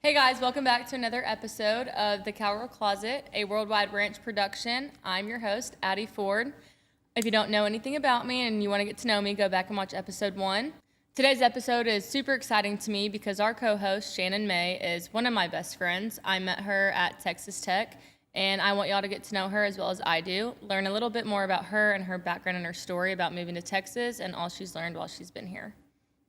Hey guys, welcome back to another episode of the Cowgirl Closet, a worldwide ranch production. I'm your host, Addy Ford. If you don't know anything about me and you want to get to know me, go back and watch episode 1. Today's episode is super exciting to me because our co-host, Shannon May, is one of my best friends. I met her at Texas Tech, and I want y'all to get to know her as well as I do, learn a little bit more about her and her background and her story about moving to Texas and all she's learned while she's been here.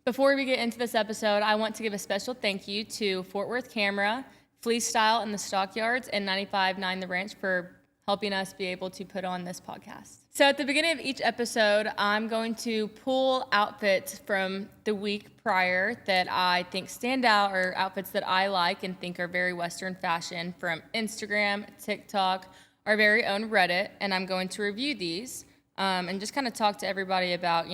Before we get into this episode, I want to give a special thank you to Fort Worth Camera, Fleece Style in the Stockyards, and 95.9 The Ranch for helping us be able to put on this podcast. So at the beginning of each episode, I'm going to pull outfits from the week prior that I think stand out, or outfits that I like and think are very Western fashion from Instagram, TikTok, our very own Reddit, and I'm going to review these and just kind of talk to everybody about,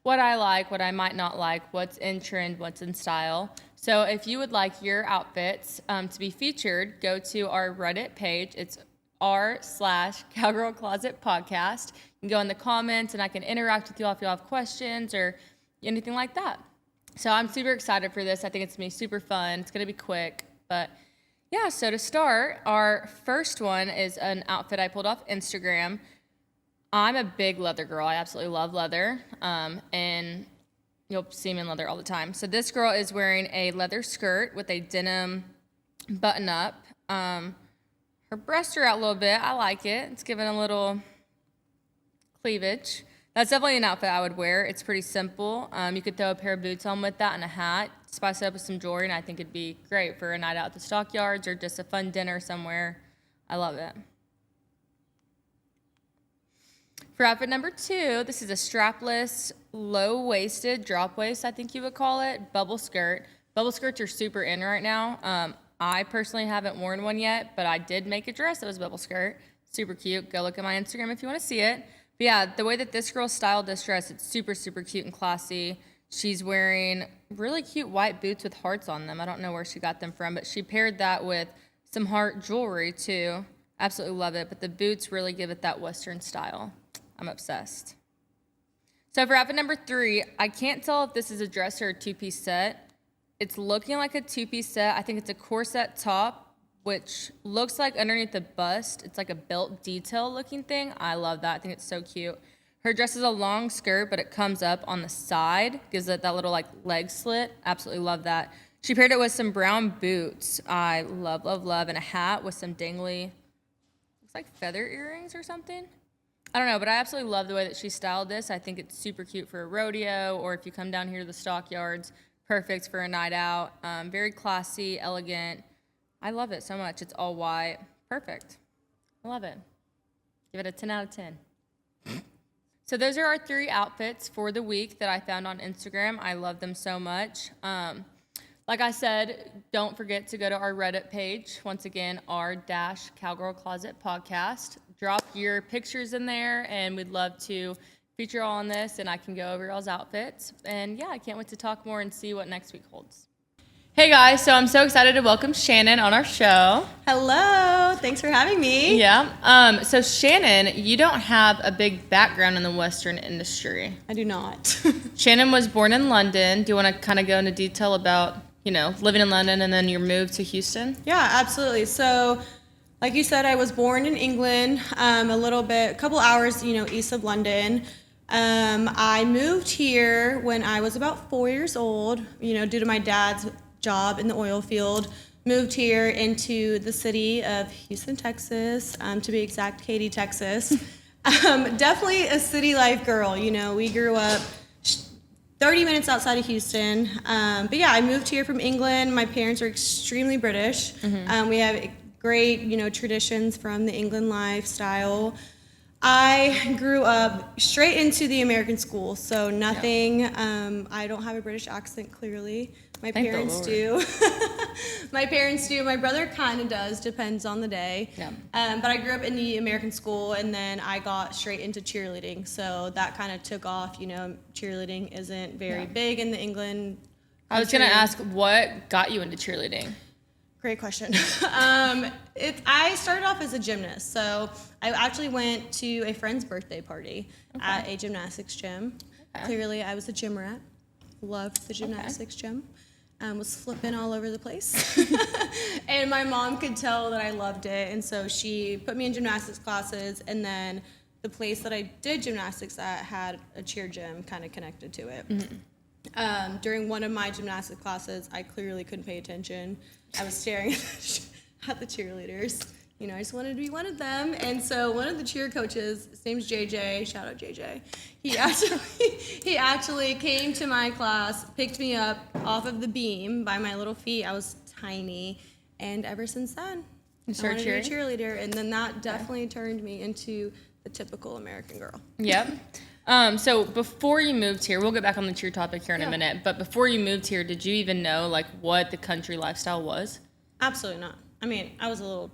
what I like, what I might not like, what's in trend, what's in style. So if you would like your outfits to be featured, go to our Reddit page. It's r/Cowgirl Closet Podcast. You can go in the comments and I can interact with you all if you have questions or anything like that. So I'm super excited for this. I think it's going to be super fun. It's going to be quick. But yeah, so to start, our first one is an outfit I pulled off Instagram. I'm a big leather girl. I absolutely love leather, and you'll see me in leather all the time. So this girl is wearing a leather skirt with a denim button-up. Her breasts are out a little bit. I like it. It's giving a little cleavage. That's definitely an outfit I would wear. It's pretty simple. You could throw a pair of boots on with that and a hat, spice it up with some jewelry, and I think it'd be great for a night out at the Stockyards or just a fun dinner somewhere. I love it. For outfit number 2, this is a strapless, low-waisted, drop waist, I think you would call it, bubble skirt. Bubble skirts are super in right now. I personally haven't worn one yet, but I did make a dress that was a bubble skirt. Super cute. Go look at my Instagram if you want to see it. But yeah, the way that this girl styled this dress, it's super, super cute and classy. She's wearing really cute white boots with hearts on them. I don't know where she got them from, but she paired that with some heart jewelry too. Absolutely love it, but the boots really give it that Western style. I'm obsessed. So for outfit number 3, I can't tell if this is a dress or a 2-piece set. It's looking like a 2-piece set. I think it's a corset top, which looks like underneath the bust, it's like a belt detail looking thing. I love that. I think it's so cute. Her dress is a long skirt, but it comes up on the side, gives it that little leg slit. Absolutely love that. She paired it with some brown boots. I love, love, love, and a hat with some dangly, looks like feather earrings or something. I don't know, but I absolutely love the way that she styled this. I think it's super cute for a rodeo, or if you come down here to the Stockyards, perfect for a night out. Very classy, elegant. I love it so much. It's all white. Perfect. I love it. Give it a 10 out of 10. So those are our 3 outfits for the week that I found on Instagram. I love them so much. Like I said, don't forget to go to our Reddit page. Once again, r/Cowgirl Closet Podcast. Drop your pictures in there, and we'd love to feature all on this, and I can go over y'all's outfits. And yeah, I can't wait to talk more and see what next week holds. Hey guys, so I'm so excited to welcome Shannon on our show. Hello, thanks for having me. Yeah. So Shannon, you don't have a big background in the Western industry. I do not. Shannon was born in London. Do you want to kind of go into detail about, living in London and then your move to Houston? Yeah, absolutely. So, like you said, I was born in England, a couple hours, east of London. I moved here when I was about 4 years old, due to my dad's job in the oil field. Moved here into the city of Houston, Texas, to be exact, Katy, Texas. Definitely a city life girl. We grew up 30 minutes outside of Houston. But yeah, I moved here from England. My parents are extremely British. Mm-hmm. We have great, traditions from the England lifestyle. I grew up straight into the American school, so nothing, I don't have a British accent, clearly. My parents do. My parents do. My brother kind of does, depends on the day. Yeah. But I grew up in the American school, and then I got straight into cheerleading, so that kind of took off. Cheerleading isn't very big in the England country. I was going to ask, what got you into cheerleading? Great question. I started off as a gymnast, so I actually went to a friend's birthday party at a gymnastics gym. Okay. Clearly, I was a gym rat. Loved the gymnastics gym. was flipping all over the place. And my mom could tell that I loved it. And so she put me in gymnastics classes. And then the place that I did gymnastics at had a cheer gym kind of connected to it. Mm-hmm. During one of my gymnastics classes, I clearly couldn't pay attention. I was staring at the cheerleaders. You know, I just wanted to be one of them. And so one of the cheer coaches, his name's JJ, shout out JJ, he actually came to my class, picked me up off of the beam by my little feet. I was tiny. And ever since then, I wanted to be a cheerleader. And then that definitely turned me into the typical American girl. Yep. So before you moved here, we'll get back on the cheer topic here in a minute, but before you moved here, did you even know like what the country lifestyle was? Absolutely not. I mean, I was a little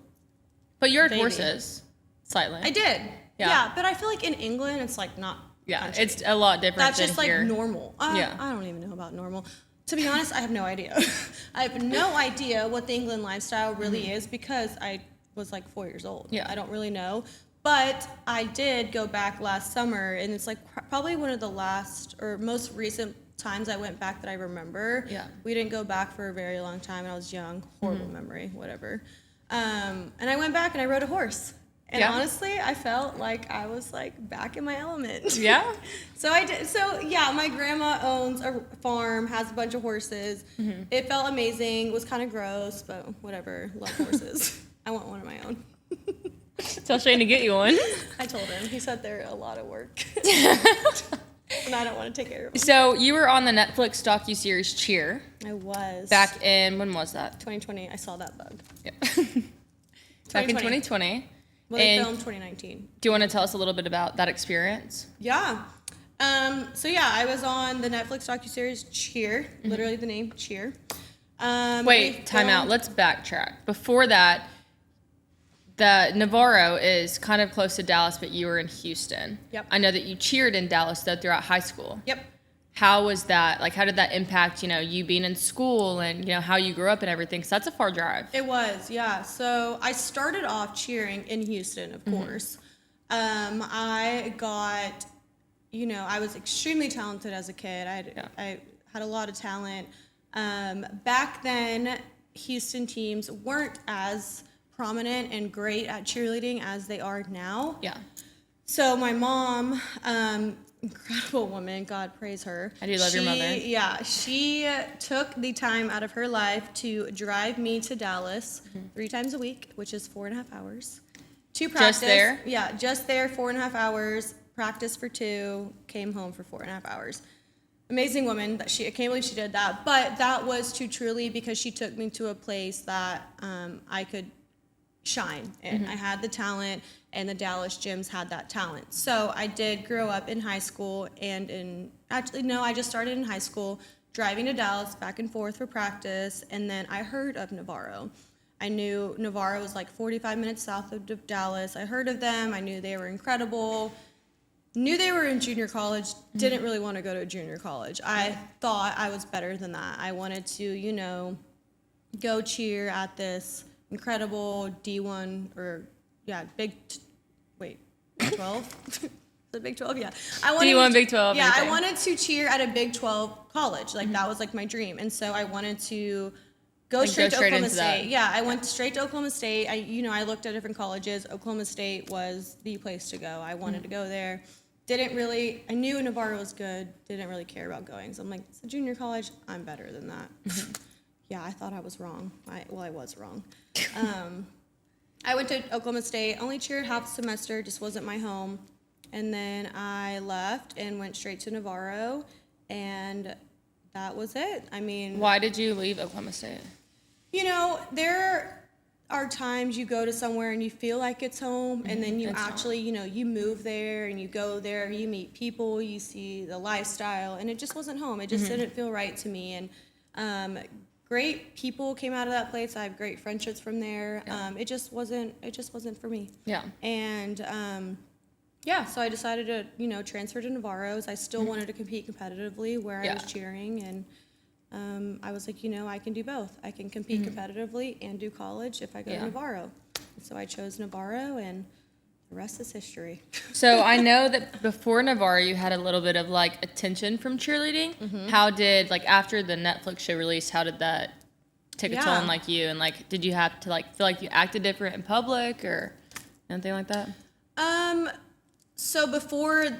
But you rode horses, slightly. I did. Yeah, but I feel like in England, it's like not country. It's a lot different That's than just like here. normal. I don't even know about normal. To be honest, I have no idea. I have no idea what the England lifestyle really is because I was like 4 years old. Yeah. I don't really know. But I did go back last summer, and it's like probably one of the last or most recent times I went back that I remember. Yeah. We didn't go back for a very long time, and I was young. Horrible memory, whatever. And I went back and I rode a horse. And honestly, I felt like I was like back in my element. Yeah. So I did. So yeah, my grandma owns a farm, has a bunch of horses. Mm-hmm. It felt amazing. It was kind of gross, but whatever. Love horses. I want one of my own. Tell Shane to get you one. I told him. He said they're a lot of work. And I don't want to take care of them. So you were on the Netflix docuseries Cheer. I was. Back in, when was that? 2020. I saw that bug. Yeah. Back in 2020. Well, they filmed 2019. Do you want to tell us a little bit about that experience? Yeah. So yeah, I was on the Netflix docuseries Cheer. Literally the name Cheer. Wait, time out. Let's backtrack. Before that, the Navarro is kind of close to Dallas, but you were in Houston. Yep. I know that you cheered in Dallas though throughout high school. Yep. How was that? Like, how did that impact, you know, you being in school and, you know, how you grew up and everything? Because that's a far drive. It was, yeah. So I started off cheering in Houston, of course. I got, you know, I was extremely talented as a kid. I had a lot of talent. Back then, Houston teams weren't as prominent and great at cheerleading as they are now. Yeah. So my mom, incredible woman, God praise her. I do love your mother. Yeah, she took the time out of her life to drive me to Dallas 3 times a week, which is 4.5 hours, to practice. Just there? Yeah, just there, 4.5 hours, practice for 2, came home for 4.5 hours. Amazing woman. I can't believe she did that. But that was too truly because she took me to a place that I could shine. And I had the talent, and the Dallas gyms had that talent. So I did grow up in high school and I just started in high school, driving to Dallas back and forth for practice, and then I heard of Navarro. I knew Navarro was like 45 minutes south of Dallas. I heard of them. I knew they were incredible. Knew they were in junior college. Didn't really want to go to a junior college. I thought I was better than that. I wanted to, you know, go cheer at this incredible D1 Big 12. The Big 12, yeah. D1 Big 12. Yeah, I wanted to cheer at a Big 12 college. Like that was like my dream, and so I wanted to go straight to Oklahoma State. Yeah, I went straight to Oklahoma State. I looked at different colleges. Oklahoma State was the place to go. I wanted to go there. I knew Navarro was good. Didn't really care about going. So I'm like, it's a junior college. I'm better than that. Yeah, I thought I was wrong. I was wrong. I went to Oklahoma State, only cheered half the semester, just wasn't my home. And then I left and went straight to Navarro, and that was it. I mean... Why did you leave Oklahoma State? You know, there are times you go to somewhere and you feel like it's home, and then you actually, you know, you move there and you go there, you meet people, you see the lifestyle, and it just wasn't home. It just didn't feel right to me. And great people came out of that place. I have great friendships from there. Yeah. It just wasn't for me. Yeah. And so I decided to, you know, transfer to Navarro's. I still wanted to compete competitively where I was cheering, and I was like, you know, I can do both. I can compete competitively and do college if I go to Navarro. So I chose Navarro, and The rest is history. So I know that before Navarro, you had a little bit of like attention from cheerleading. Mm-hmm. How did, like, after the Netflix show released, how did that take a toll on like you? And like, did you have to like feel like you acted different in public or anything like that? So before,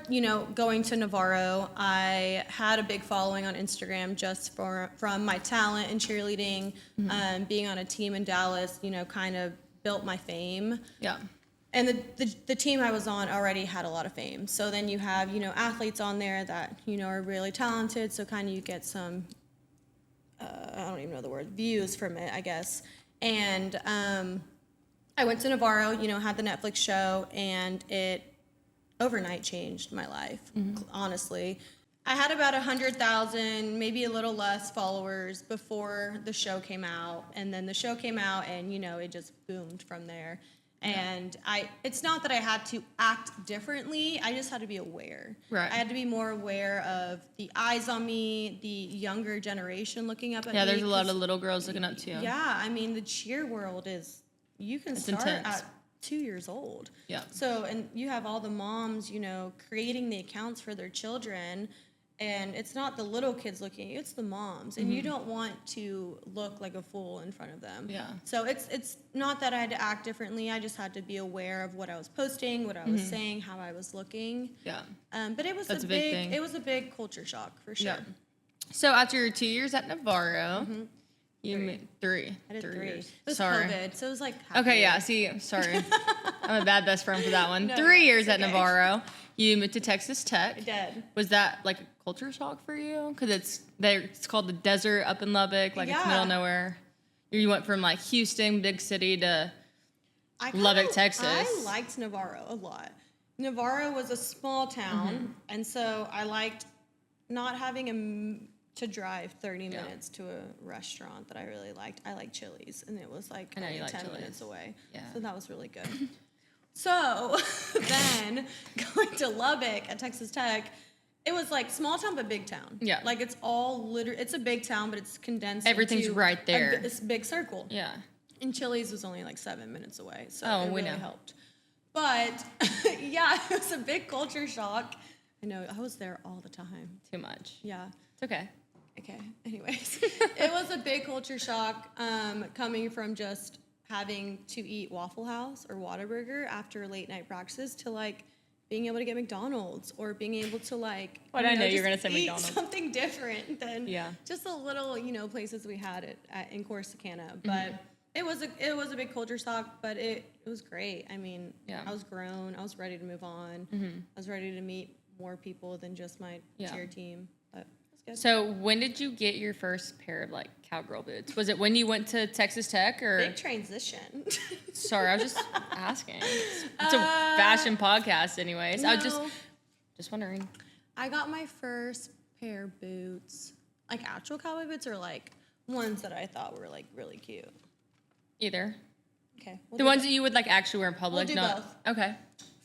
going to Navarro, I had a big following on Instagram just from my talent in cheerleading, being on a team in Dallas, kind of built my fame. Yeah. And the team I was on already had a lot of fame. So then you have, athletes on there that, are really talented. So kind of you get some, I don't even know the word, views from it, I guess. And I went to Navarro, had the Netflix show, and it overnight changed my life, honestly. I had about 100,000, maybe a little less followers before the show came out. And then the show came out and, it just boomed from there. And it's not that I had to act differently. I just had to be aware. Right. I had to be more aware of the eyes on me, the younger generation looking up at me. Yeah, there's a lot of little girls looking up to you. Yeah, I mean, the cheer world you can start intense. at 2 years old. Yeah. So, and you have all the moms, creating the accounts for their children. And it's not the little kids looking at you, it's the moms. And you don't want to look like a fool in front of them. Yeah. So it's not that I had to act differently. I just had to be aware of what I was posting, what I was saying, how I was looking. Yeah. But it was That's a big thing. It was a big culture shock for sure. Yeah. So after your 2 years at Navarro, you made three. I did 3 years. It was Sorry. COVID, so it was like half Okay, a yeah. year. See, sorry. I'm a bad best friend for that one. No, 3 years it's at okay. Navarro. You moved to Texas Tech. I did. Was that like a culture shock for you? Because it's called the desert up in Lubbock, like it's middle of nowhere. You went from like Houston, big city, to Lubbock, Texas. I liked Navarro a lot. Navarro was a small town, and so I liked not having to drive 30 minutes to a restaurant that I really liked. I liked Chili's, and it was like only 10 minutes away. Yeah. So that was really good. So then going to Lubbock at Texas Tech, it was like small town but big town. Yeah. Like it's all it's a big town, but it's condensed. Everything's into right there. This big circle. Yeah. And Chili's was only like 7 minutes away, so it we really know. helped. But yeah, it was a big culture shock. I know, I was there all the time. Too much. Yeah. It's okay. Okay. Anyways, it was a big culture shock coming from just having to eat Waffle House or Whataburger after late night practices to like being able to get McDonald's or being able to like Why did I know you were just gonna say eat McDonald's? something different than Yeah. just the little places we had in Corsicana. But it was a big culture shock, but it was great. I mean, Yeah. I was grown. I was ready to move on. I was ready to meet more people than just my cheer team. But it was good. So when did you get your first pair of like cowgirl boots? Was it when you went to Texas Tech or? Big transition. Sorry, I was just asking. It's a fashion podcast, anyways. I was just wondering. I got my first pair of boots, like actual cowboy boots, or like ones that I thought were like really cute. Either. Okay. The ones that you would like actually wear in public. We'll do not both. Okay.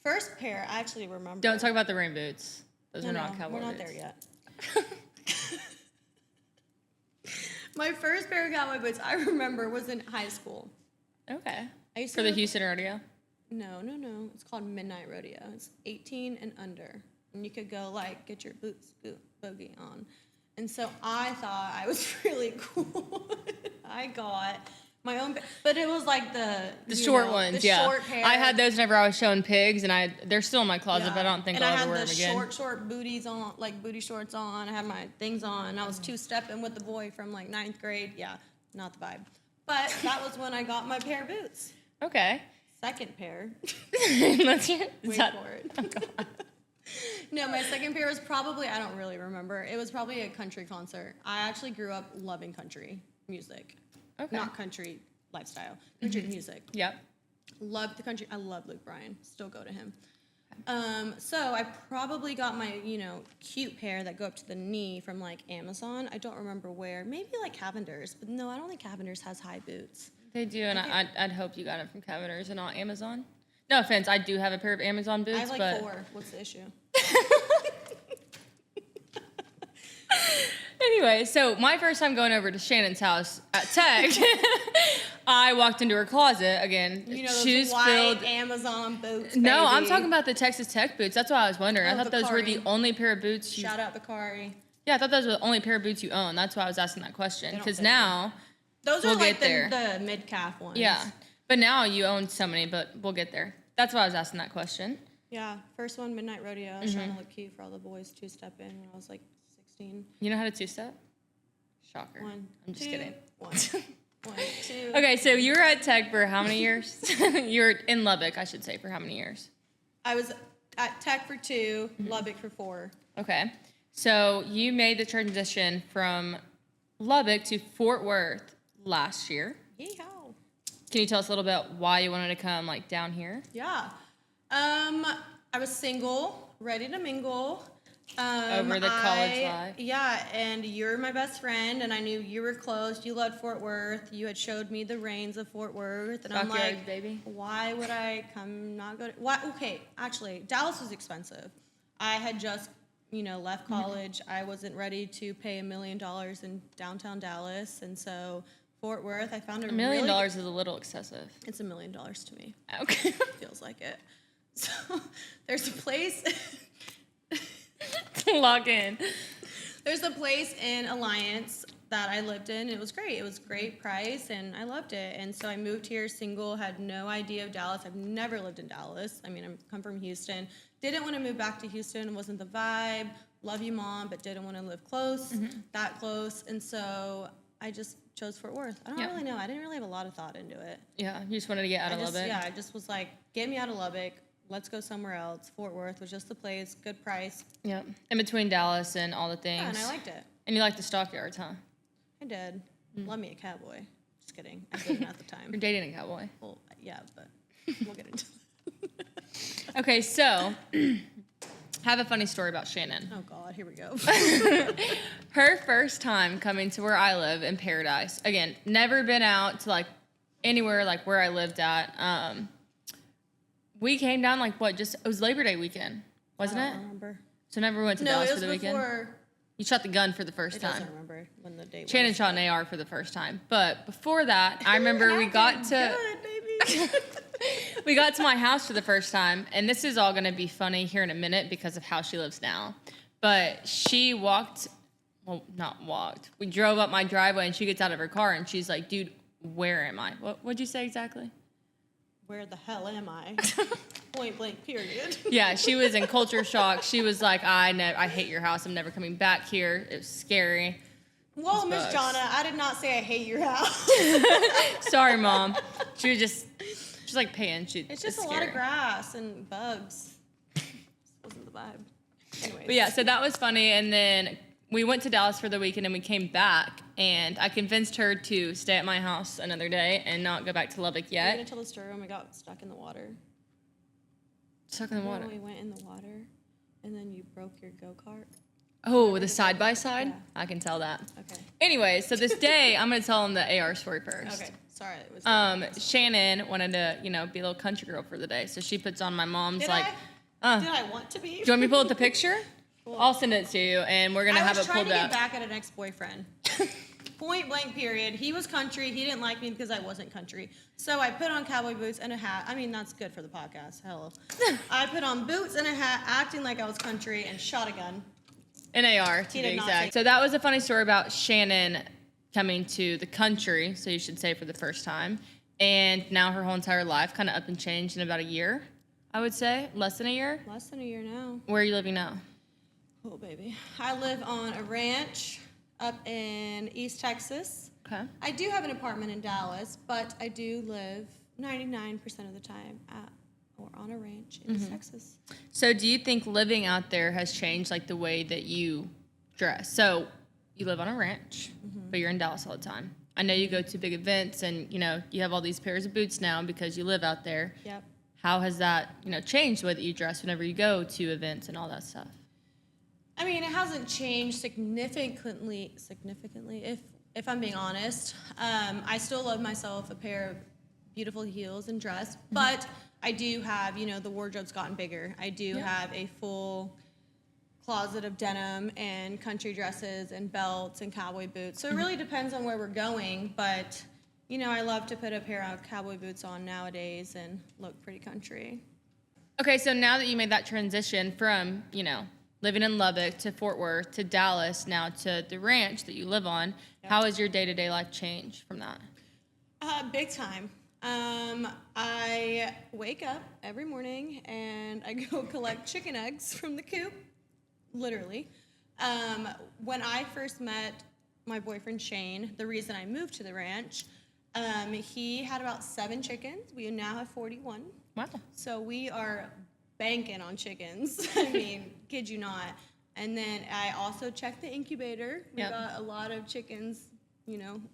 First pair, I actually remember. Don't talk about the rain boots. Those are No, not cowboy we're not boots. there yet. My first pair of cowboy boots I remember was in high school. Okay. I used For to the Houston rodeo. No. It's called Midnight Rodeo. It's 18 and under. And you could go like get your boogie on. And so I thought I was really cool. I got my own, but it was like the Short ones, the yeah. short pair. I had those whenever I was showing pigs, and they're still in my closet, but I don't think and I'll I ever wear had them the again. short booties on, like booty shorts on. I had my things on. And I was two-stepping with the boy from like 9th grade. Yeah, not the vibe. But that was when I got my pair of boots. Okay. Second pair. Let's hear. Wait for it. Oh, God. No, my second pair was probably, I don't really remember. It was probably a country concert. I actually grew up loving country music. Okay. Not country lifestyle. Country music. Yep. Loved the country. I love Luke Bryan. Still go to him. So I probably got my, cute pair that go up to the knee from like Amazon. I don't remember where. Maybe like Cavender's. But no, I don't think Cavender's has high boots. They do, and I'd hope you got it from Cavender's and not Amazon. No offense, I do have a pair of Amazon boots, I have like but 4. What's the issue? Anyway, so my first time going over to Shannon's house at Tech, I walked into her closet again. You know, those shoes white filled. Amazon boots. No, I'm baby. talking about the Texas Tech boots. That's what I was wondering. I Oh, thought those were the Bakari. only pair of boots. Shout out Bakari. Yeah, I thought those were the only pair of boots you own. That's why I was asking that question. They don't Because fit now, Those we'll are like get there. the mid-calf ones. Yeah, but now you own so many, but we'll get there. That's why I was asking that question. Yeah, first one, Midnight Rodeo. I was trying to look cute for all the boys two-step in when I was like 16. You know how to two-step? Shocker. One, I'm just two, kidding. One, one, two. Okay, so you were at Tech for how many years? You were in Lubbock, I should say, for how many years? I was at Tech for 2, Lubbock for 4. Okay, so you made the transition from Lubbock to Fort Worth last year. Yeehaw. Can you tell us a little bit why you wanted to come like down here? Yeah. I was single, ready to mingle. Over the college life. Yeah, and you're my best friend, and I knew you were close. You loved Fort Worth. You had showed me the rains of Fort Worth, and I'm Stockyards, like, baby. why would I come not go to... Why? Okay, actually, Dallas was expensive. I had just, left college. I wasn't ready to pay $1 million in downtown Dallas, and so Fort Worth, I found $1 million is a little excessive. It's $1 million to me. Okay. Feels like it. So there's a place... Log in. There's a place in Alliance that I lived in. It was great. It was great price, and I loved it. And so I moved here single, had no idea of Dallas. I've never lived in Dallas. I mean, I come from Houston. Didn't want to move back to Houston. It wasn't the vibe. Love you, Mom, but didn't want to live close, that close. And so I just chose Fort Worth. I don't really know. I didn't really have a lot of thought into it. Yeah, you just wanted to get out of Lubbock. Yeah, I just was like, get me out of Lubbock. Let's go somewhere else. Fort Worth was just the place, good price. Yep. In between Dallas and all the things. Yeah, and I liked it. And you liked the stockyards, huh? I did. Love me a cowboy. Just kidding. I didn't at the time. You're dating a cowboy. Well, yeah, but we'll get into that. Okay, so have a funny story about Shannon. Oh, God, here we go. Her first time coming to where I live in Paradise. Again, never been out to like anywhere like where I lived at. We came down like what? It was Labor Day weekend, wasn't it? I don't remember. So never went to No, Dallas it for was the weekend. before. You shot the gun for the first It time. doesn't remember when the date Shannon was. shot an AR for the first time. But before that, I remember we got to Good, baby. we got to my house for the first time, and this is all gonna be funny here in a minute because of how she lives now. But she not walked. We drove up my driveway, and she gets out of her car, and she's like, "Dude, where am I?" What'd you say exactly? Where the hell am I? Point blank, period. Yeah, she was in culture shock. She was like, I hate your house. I'm never coming back here. It was scary. Whoa, Miss Jonna, I did not say I hate your house. Sorry, Mom. She's like paying. It's just a lot of grass and bugs. This wasn't the vibe. Anyways. But yeah, so that was funny. And then we went to Dallas for the weekend and we came back. And I convinced her to stay at my house another day and not go back to Lubbock Are you yet. going to tell the story when we got stuck in the water? Stuck in the water. When we went in the water and then you broke your go-kart? Oh, the side by side? Yeah. I can tell that. Okay. Anyways, so this day, I'm going to tell them the AR story first. Okay. Sorry. It was Shannon wanted to, be a little country girl for the day. So she puts on my mom's Did like, I? Did I want to be? do you want me to pull up the picture? Cool. I'll send it to you, and we're going to have it pulled I was trying to up. get back at an ex-boyfriend. Point blank, period. He was country. He didn't like me because I wasn't country. So I put on cowboy boots and a hat. I mean, that's good for the podcast. Hello. I put on boots and a hat, acting like I was country, and shot a gun. An AR, to He be did not exact. take- So that was a funny story about Shannon coming to the country, so you should say for the first time. And now her whole entire life kind of up and changed in about a year, I would say. Less than a year. Less than a year now. Where are you living now? Oh, baby. I live on a ranch up in East Texas. Okay. I do have an apartment in Dallas, but I do live 99% of the time at or on a ranch in East Texas. So do you think living out there has changed like the way that you dress? So you live on a ranch, but you're in Dallas all the time. I know you go to big events and, you have all these pairs of boots now because you live out there. Yep. How has that, changed the way that you dress whenever you go to events and all that stuff? I mean, it hasn't changed significantly, if I'm being honest. I still love myself a pair of beautiful heels and dress, but I do have, the wardrobe's gotten bigger. I do have a full closet of denim and country dresses and belts and cowboy boots. So it really depends on where we're going, but, I love to put a pair of cowboy boots on nowadays and look pretty country. Okay, so now that you made that transition from, living in Lubbock to Fort Worth to Dallas, now to the ranch that you live on, how has your day-to-day life changed from that? Big time. I wake up every morning and I go collect chicken eggs from the coop, literally. When I first met my boyfriend Shane, the reason I moved to the ranch, he had about 7 chickens. We now have 41. Wow. So we are banking on chickens. I mean, kid you not. And then I also checked the incubator. We got a lot of chickens,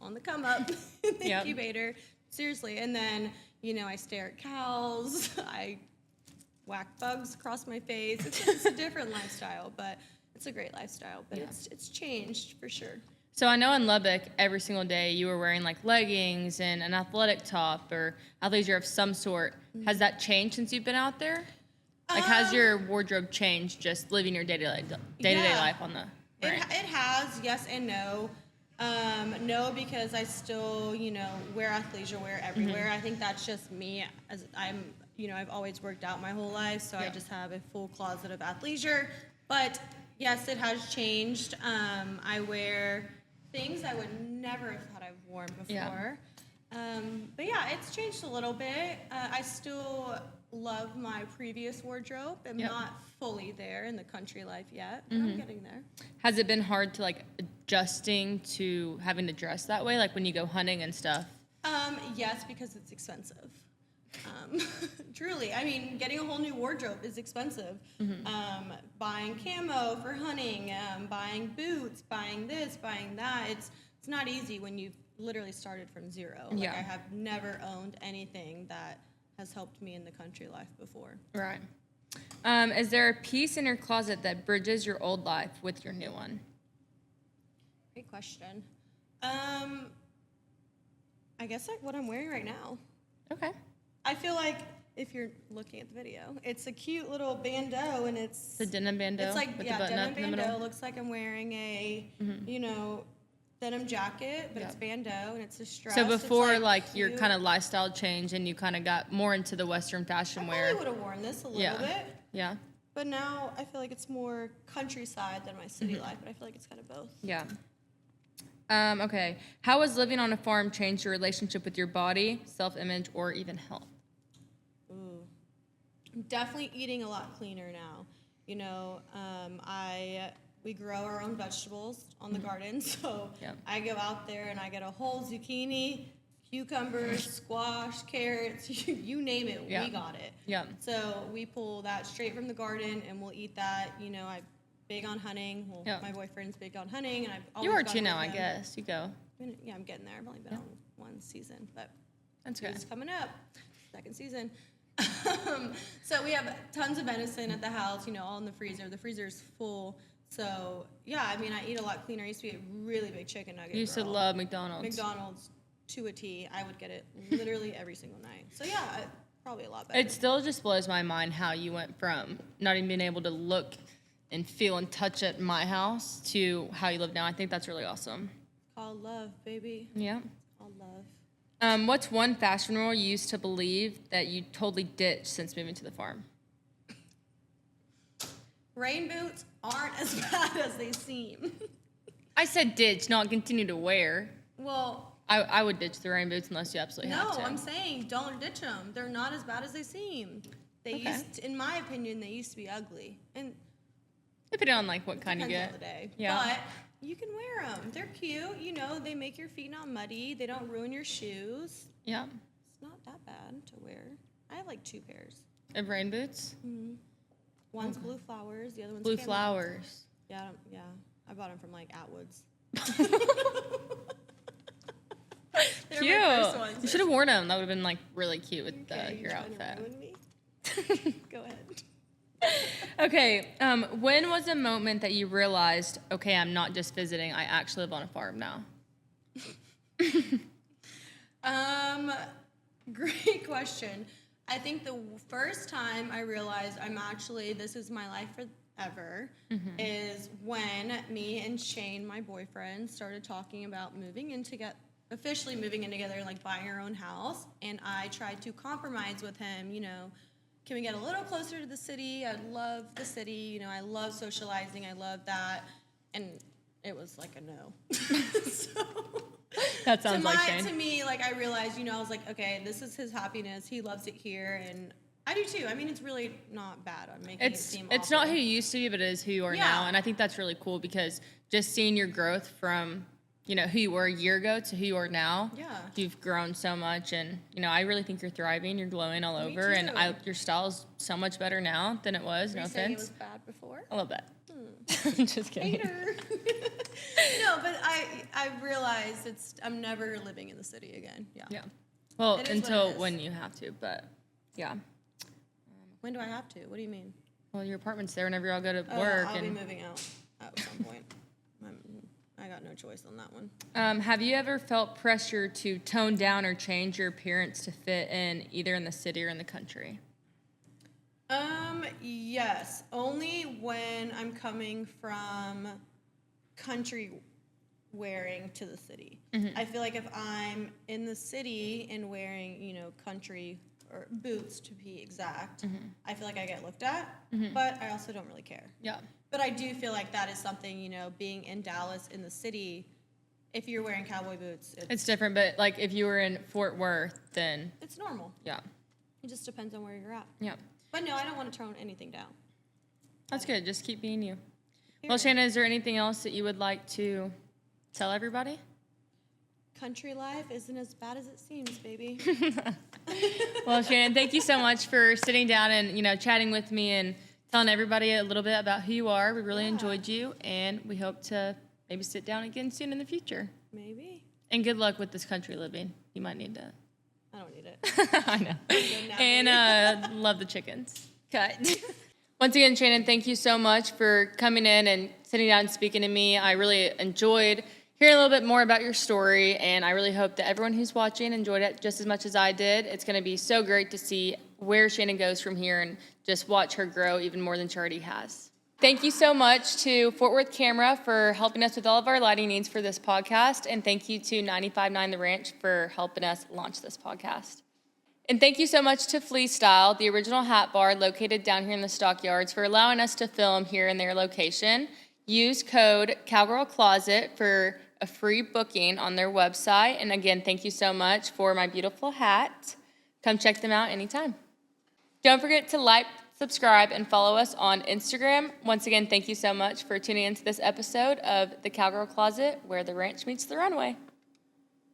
on the come up in the incubator. Seriously. And then, I stare at cows. I whack bugs across my face. It's a different lifestyle, but it's a great lifestyle. But it's changed for sure. So I know in Lubbock, every single day you were wearing like leggings and an athletic top or athleisure of some sort. Has that changed since you've been out there? Like, has your wardrobe changed just living your day-to-day life on the ranch? It has, yes and no. No, because I still, wear athleisure wear everywhere. I think that's just me. As I've always worked out my whole life, so I just have a full closet of athleisure. But yes, it has changed. I wear things I would never have thought I've worn before. But yeah, it's changed a little bit. I still love my previous wardrobe. I'm not fully there in the country life yet, but I'm getting there. Has it been hard to adjusting to having to dress that way, like when you go hunting and stuff? Yes, because it's expensive. Truly, I mean, getting a whole new wardrobe is expensive. Buying camo for hunting, buying boots, buying this, buying that. It's not easy when you've literally started from zero. I have never owned anything that has helped me in the country life before. Right. Is there a piece in your closet that bridges your old life with your new one? Great question. I guess what I'm wearing right now. Okay. I feel like if you're looking at the video, it's a cute little bandeau, and it's the denim bandeau. It's like with the button denim up in the bandeau. middle. Looks like I'm wearing a denim jacket, but it's bandeau and it's a stress. So before it's your kind of lifestyle change and you kind of got more into the Western fashion I wear. probably would have worn this a little bit. Yeah. But now I feel like it's more countryside than my city life, but I feel like it's kind of both. Yeah. Okay. How has living on a farm changed your relationship with your body, self-image, or even health? Ooh. I'm definitely eating a lot cleaner now. We grow our own vegetables on the garden, so I go out there and I get a whole zucchini, cucumbers, squash, carrots, you name it, we got it. Yeah. So we pull that straight from the garden and we'll eat that. I'm big on hunting. Well, my boyfriend's big on hunting, and I've always You are gone too with now, I him. guess. You go. Yeah, I'm getting there. I've only been on one season, but That's good. it's coming up, second season. So we have tons of venison at the house, all in the freezer. The freezer's full. So, I eat a lot cleaner. I used to be a really big chicken nugget You used to girl. love McDonald's. McDonald's to a T. I would get it literally every single night. So, probably a lot better. It still just blows my mind how you went from not even being able to look and feel and touch at my house to how you live now. I think that's really awesome. It's called love, baby. Yeah. It's called love. What's one fashion rule you used to believe that you totally ditched since moving to the farm? Rain boots aren't as bad as they seem. I said ditch, not continue to wear. Well, I would ditch the rain boots unless you absolutely have to. No, I'm saying don't ditch them. They're not as bad as they seem. In my opinion, they used to be ugly. And depending on what kind you depends get. on the day. Yeah. But you can wear them. They're cute. They make your feet not muddy. They don't ruin your shoes. Yeah. It's not that bad to wear. I have 2 pairs. Of rain boots? Mm-hmm. One's blue flowers. The other one's Blue camo. flowers. Yeah. I bought them from Atwoods. Cute. You should have worn them. That would have been really cute with your outfit. Go ahead. Okay. When was a moment that you realized, okay, I'm not just visiting, I actually live on a farm now? Great question. I think the first time I realized this is my life forever, is when me and Shane, my boyfriend, started talking about moving in officially moving in together, like buying our own house. And I tried to compromise with him, can we get a little closer to the city? I love the city, I love socializing, I love that. And it was like a no. So That sounds like Shane. To me, like I realized, I was like, okay, this is his happiness. He loves it here, and I do too. I mean, it's really not bad. I'm making it seem It's awful. not who you used to be, but it is who you are now. And I think that's really cool because just seeing your growth from, who you were a year ago to who you are now. Yeah. You've grown so much, and, I really think you're thriving. You're glowing all Me over, too. and your style is so much better now than it was. Were No you saying it offense. was bad before? A little bit. Just kidding. Hater. No, but I realized I'm never living in the city again. Yeah. Yeah. Well, It is what until it is. when you have to, but yeah. When do I have to? What do you mean? Well, your apartment's there whenever y'all go to Oh, work. I'll be and moving out at some point. I got no choice on that one. Have you ever felt pressure to tone down or change your appearance to fit in either in the city or in the country? Yes, only when I'm coming from country wearing to the city. I feel like if I'm in the city and wearing, country or boots to be exact, I feel like I get looked at, but I also don't really care. Yeah. But I do feel like that is something, being in Dallas in the city, if you're wearing cowboy boots, It's different, but like if you were in Fort Worth, then it's normal. yeah. It just depends on where you're at. Yeah. But no, I don't want to tone anything down. That's good. Just keep being you. Here. Well, Shannon, is there anything else that you would like to tell everybody? Country life isn't as bad as it seems, baby. Well, Shannon, thank you so much for sitting down and, chatting with me and telling everybody a little bit about who you are. We really enjoyed you, and we hope to maybe sit down again soon in the future. Maybe. And good luck with this country living. You might need to. I don't need it. I know. Good now, And love the chickens. Cut. Once again, Shannon, thank you so much for coming in and sitting down and speaking to me. I really enjoyed hearing a little bit more about your story, and I really hope that everyone who's watching enjoyed it just as much as I did. It's going to be so great to see where Shannon goes from here and just watch her grow even more than she already has. Thank you so much to Fort Worth Camera for helping us with all of our lighting needs for this podcast, and thank you to 95.9 The Ranch for helping us launch this podcast. And thank you so much to Flea Style, the original hat bar located down here in the Stockyards, for allowing us to film here in their location. Use code Cowgirl Closet for a free booking on their website. And again, thank you so much for my beautiful hat. Come check them out anytime. Don't forget to like, subscribe, and follow us on Instagram. Once again, thank you so much for tuning into this episode of The Cowgirl Closet, where the ranch meets the runway.